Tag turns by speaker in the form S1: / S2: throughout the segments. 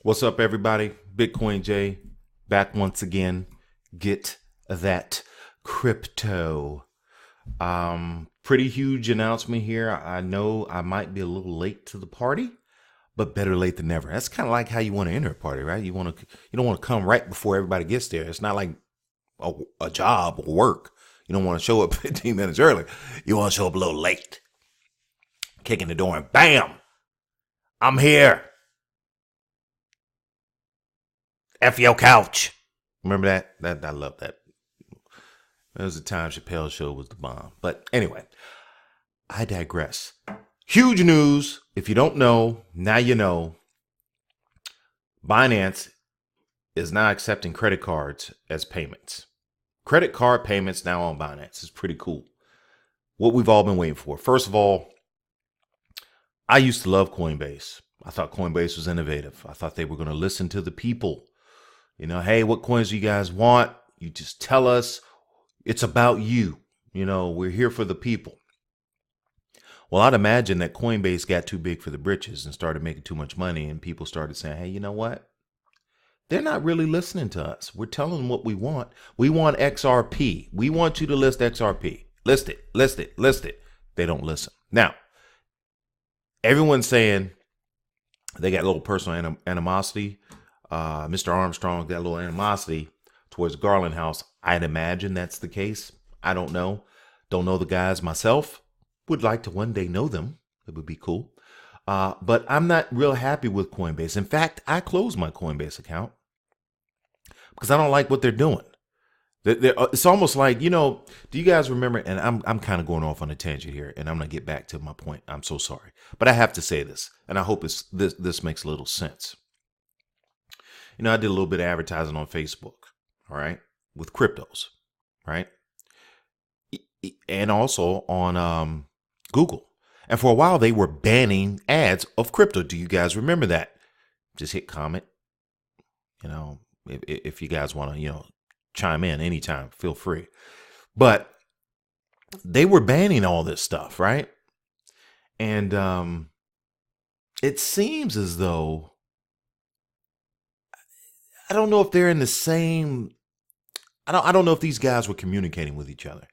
S1: What's up, everybody? Bitcoin J back once again. Get that crypto. Pretty huge announcement here. I know I might be a little late to the party, but better late than never. That's kind of like how you want to enter a party, right? You don't want to come right before everybody gets there. It's not like a job or work. You don't want to show up 15 minutes early. You want to show up a little late. Kicking the door and bam, I'm here. F your couch. Remember that? I love that. There was a time Chappelle's show was the bomb. But anyway, I digress. Huge news. If you don't know, now you know. Binance is now accepting credit cards as payments. Credit card payments now on Binance is pretty cool. What we've all been waiting for. First of all, I used to love Coinbase. I thought Coinbase was innovative. I thought they were going to listen to the people. You know, hey, what coins do you guys want? You just tell us. It's about you. You know, we're here for the people. Well, I'd imagine that Coinbase got too big for the britches and started making too much money. And people started saying, hey, you know what? They're not really listening to us. We're telling them what we want. We want XRP. We want you to list XRP. List it. They don't listen. Now, everyone's saying they got a little personal animosity. Mr. Armstrong got a little animosity towards Garland House. I'd imagine that's the case. I don't know. Don't know the guys myself. Would like to one day know them. It would be cool. But I'm not real happy with Coinbase. In fact, I closed my Coinbase account because I don't like what they're doing. It's almost like, you know, do you guys remember? And I'm kind of going off on a tangent here, and I'm going to get back to my point. I'm so sorry. But I have to say this, and I hope this makes a little sense. You know, I did a little bit of advertising on Facebook, all right, with cryptos, right? And also on Google. And for a while, they were banning ads of crypto. Do you guys remember that? Just hit comment. You know, if you guys want to, you know, chime in anytime, feel free. But they were banning all this stuff, right? And it seems as though, I don't know if they're in the same, I don't know if these guys were communicating with each other.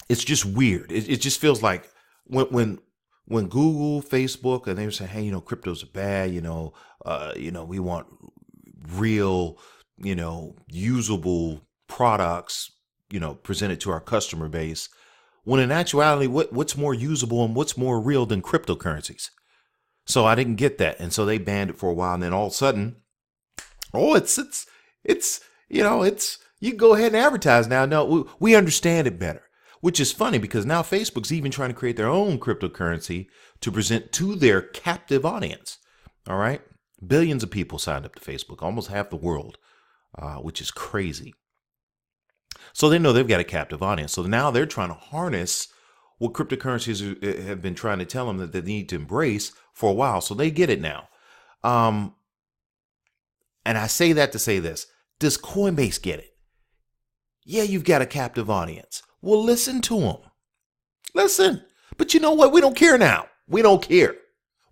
S1: It's just weird. It just feels like when Google, Facebook, and they were saying, hey, you know, cryptos are bad, you know, we want real, you know, usable products, you know, presented to our customer base. When in actuality, what's more usable and what's more real than cryptocurrencies? So I didn't get that. And so they banned it for a while. And then all of a sudden, it's you know, you can go ahead and advertise now. No, we understand it better, which is funny because now Facebook's even trying to create their own cryptocurrency to present to their captive audience. All right. Billions of people signed up to Facebook, almost half the world, which is crazy. So they know they've got a captive audience. So now they're trying to harness what cryptocurrencies have been trying to tell them that they need to embrace for a while. So they get it now. And I say that to say this. Does Coinbase get it? Yeah, you've got a captive audience. Well, listen to them. Listen. But you know what? We don't care now. We don't care.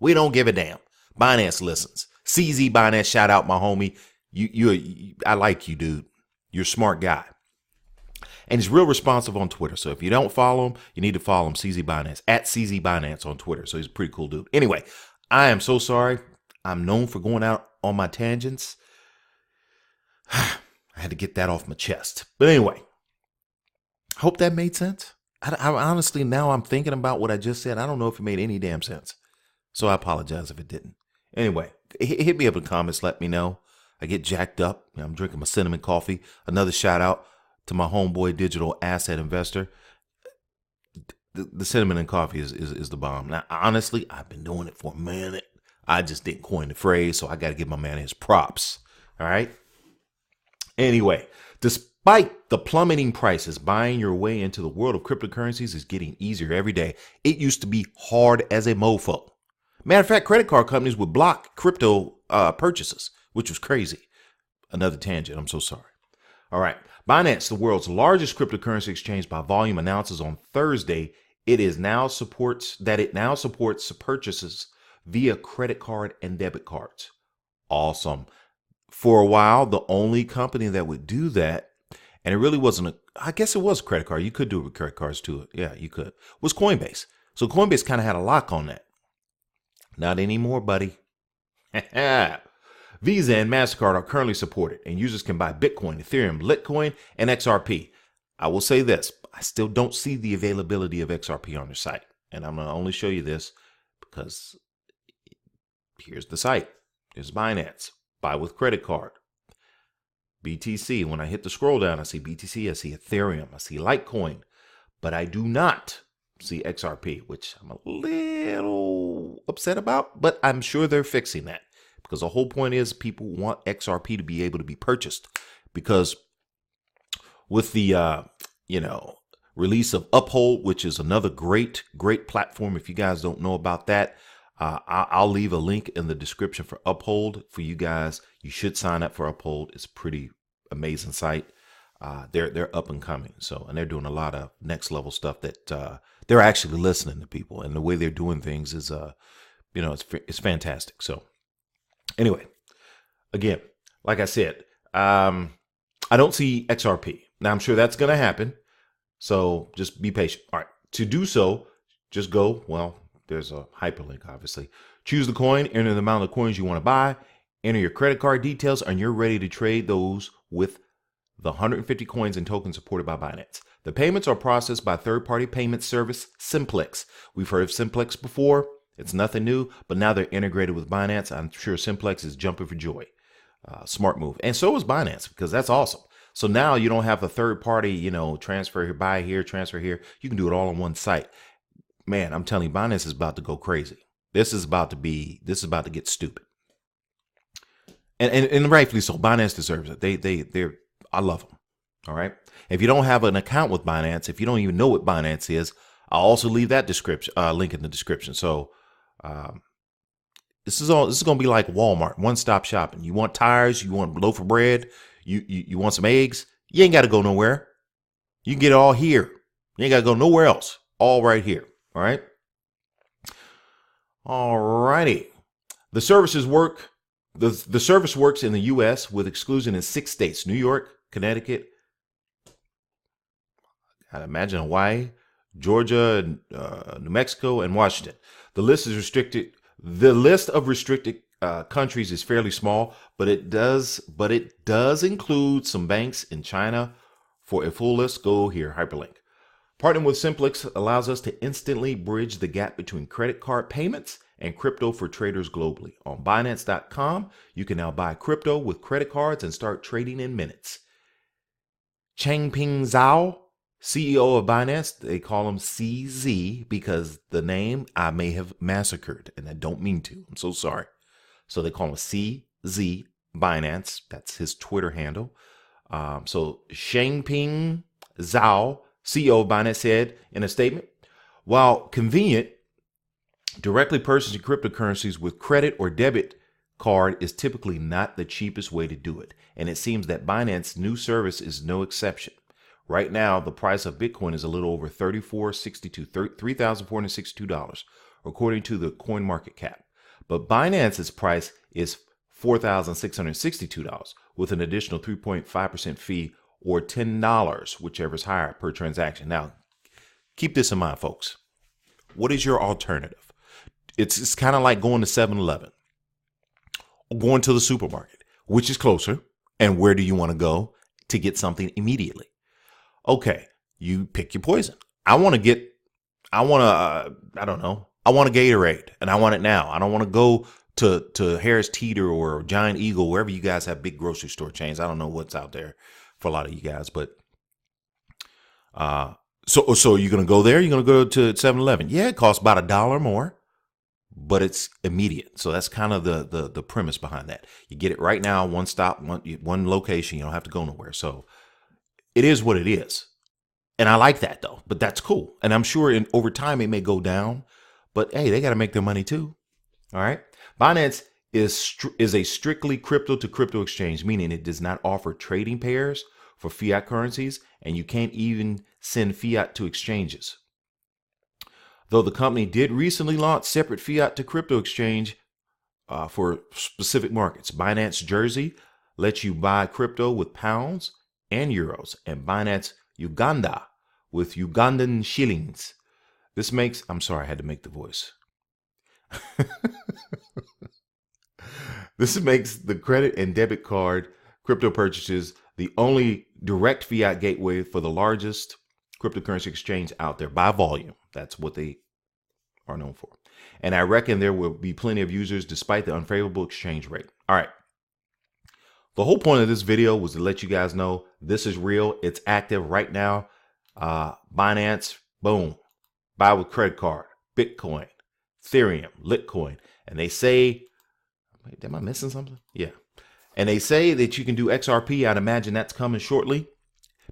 S1: We don't give a damn. Binance listens. CZ Binance, shout out my homie. I like you, dude. You're a smart guy. And he's real responsive on Twitter. So if you don't follow him, you need to follow him, CZ Binance, at CZ Binance on Twitter. So he's a pretty cool dude. Anyway, I am so sorry. I'm known for going out on my tangents. I had to get that off my chest. But anyway, hope that made sense. I honestly, now I'm thinking about what I just said. I don't know if it made any damn sense. So I apologize if it didn't. Anyway, hit me up in the comments. Let me know. I get jacked up. I'm drinking my cinnamon coffee. Another shout out to my homeboy digital asset investor. The cinnamon and coffee is the bomb. Now, honestly, I've been doing it for a minute. I just didn't coin the phrase, so I got to give my man his props. All right. Anyway, despite the plummeting prices, buying your way into the world of cryptocurrencies is getting easier every day. It used to be hard as a mofo. Matter of fact, credit card companies would block crypto purchases, which was crazy. Another tangent. I'm so sorry. All right. Binance, the world's largest cryptocurrency exchange by volume, announces on Thursday it now supports purchases via credit card and debit cards. Awesome. For a while, the only company that would do that, and it really wasn't I guess it was a credit card. You could do it with credit cards too. Yeah, you could. Was Coinbase. So Coinbase kind of had a lock on that. Not anymore, buddy. Visa and MasterCard are currently supported, and users can buy Bitcoin, Ethereum, Litecoin, and XRP. I will say this, I still don't see the availability of XRP on their site. And I'm going to only show you this because here's the site. There's Binance. Buy with credit card. BTC. When I hit the scroll down, I see BTC, I see Ethereum, I see Litecoin, but I do not see XRP, which I'm a little upset about, but I'm sure they're fixing that because the whole point is people want XRP to be able to be purchased because with the, release of Uphold, which is another great platform. If you guys don't know about that, I'll leave a link in the description for Uphold for you guys. You should sign up for Uphold. It's a pretty amazing site. They're up and coming. And they're doing a lot of next level stuff that they're actually listening to people, and the way they're doing things is, it's fantastic. So anyway, again, like I said, I don't see XRP. Now I'm sure that's going to happen. So just be patient. All right. To do so, just go, there's a hyperlink, obviously. Choose the coin, enter the amount of coins you want to buy, enter your credit card details, and you're ready to trade those with the 150 coins and tokens supported by Binance. The payments are processed by third-party payment service Simplex. We've heard of Simplex before. It's nothing new, but now they're integrated with Binance. I'm sure Simplex is jumping for joy. Smart move. And so is Binance, because that's awesome. So now you don't have a third party, transfer here, buy here, transfer here. You can do it all on one site. Man, I'm telling you, Binance is about to go crazy. This is about to get stupid. And rightfully so. Binance deserves it. I love them. All right. If you don't have an account with Binance, if you don't even know what Binance is, I'll also leave that link in the description. So, this is going to be like Walmart, one-stop shopping. You want tires, you want a loaf of bread, you want some eggs. You ain't got to go nowhere. You can get it all here. You ain't got to go nowhere else. All right here. All right. All righty. The services work. The service works in the U.S. with exclusion in 6 states: New York, Connecticut, I'd imagine Hawaii, Georgia, New Mexico, and Washington. The list is restricted. The list of restricted countries is fairly small, but it does include some banks in China. For a full list, go here, hyperlink. Partnering with Simplex allows us to instantly bridge the gap between credit card payments and crypto for traders globally. On Binance.com, you can now buy crypto with credit cards and start trading in minutes. Changpeng Zhao, CEO of Binance, they call him CZ because the name I may have massacred, and I don't mean to. I'm so sorry. So they call him CZ Binance. That's his Twitter handle. So Changpeng Zhao, CEO of Binance, said in a statement, while convenient, directly purchasing cryptocurrencies with credit or debit card is typically not the cheapest way to do it. And it seems that Binance's new service is no exception. Right now, the price of Bitcoin is a little over $3,462, according to the coin market cap. But Binance's price is $4,662 with an additional 3.5% fee or $10, whichever is higher per transaction. Now, keep this in mind, folks. What is your alternative? It's kind of like going to 7-Eleven or going to the supermarket, which is closer, and where do you want to go to get something immediately? Okay, you pick your poison. I want a Gatorade, and I want it now. I don't want to go to Harris Teeter or Giant Eagle, wherever you guys have big grocery store chains. I don't know what's out there for a lot of you guys, but so you're going to go there? You're going to go to 7-Eleven? Yeah, it costs about $1 more, but it's immediate. So that's kind of the premise behind that. You get it right now, one stop, one location. You don't have to go nowhere. So it is what it is. And I like that, though, but that's cool. And I'm sure over time it may go down, but hey, they got to make their money too. All right. Binance is a strictly crypto to crypto exchange, meaning it does not offer trading pairs for fiat currencies, and you can't even send fiat to exchanges. Though the company did recently launch separate fiat to crypto exchange for specific markets. Binance Jersey lets you buy crypto with pounds and euros, and Binance Uganda with Ugandan shillings. This makes, I'm sorry, I had to make the voice. This makes the credit and debit card crypto purchases the only direct fiat gateway for the largest cryptocurrency exchange out there by volume. That's what they are known for. And I reckon there will be plenty of users despite the unfavorable exchange rate. All right. The whole point of this video was to let you guys know this is real. It's active right now. Binance, boom. Buy with credit card, Bitcoin, Ethereum, Litecoin. And they say, wait, am I missing something? Yeah. And they say that you can do XRP. I'd imagine that's coming shortly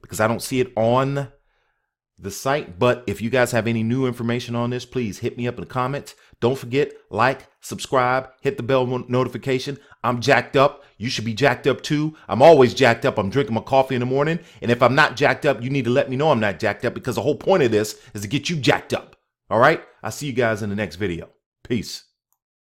S1: because I don't see it on the site. But if you guys have any new information on this, please hit me up in the comments. Don't forget, like, subscribe, hit the bell notification. I'm jacked up. You should be jacked up too. I'm always jacked up. I'm drinking my coffee in the morning. And if I'm not jacked up, you need to let me know I'm not jacked up because the whole point of this is to get you jacked up. All right? I'll see you guys in the next video. Peace.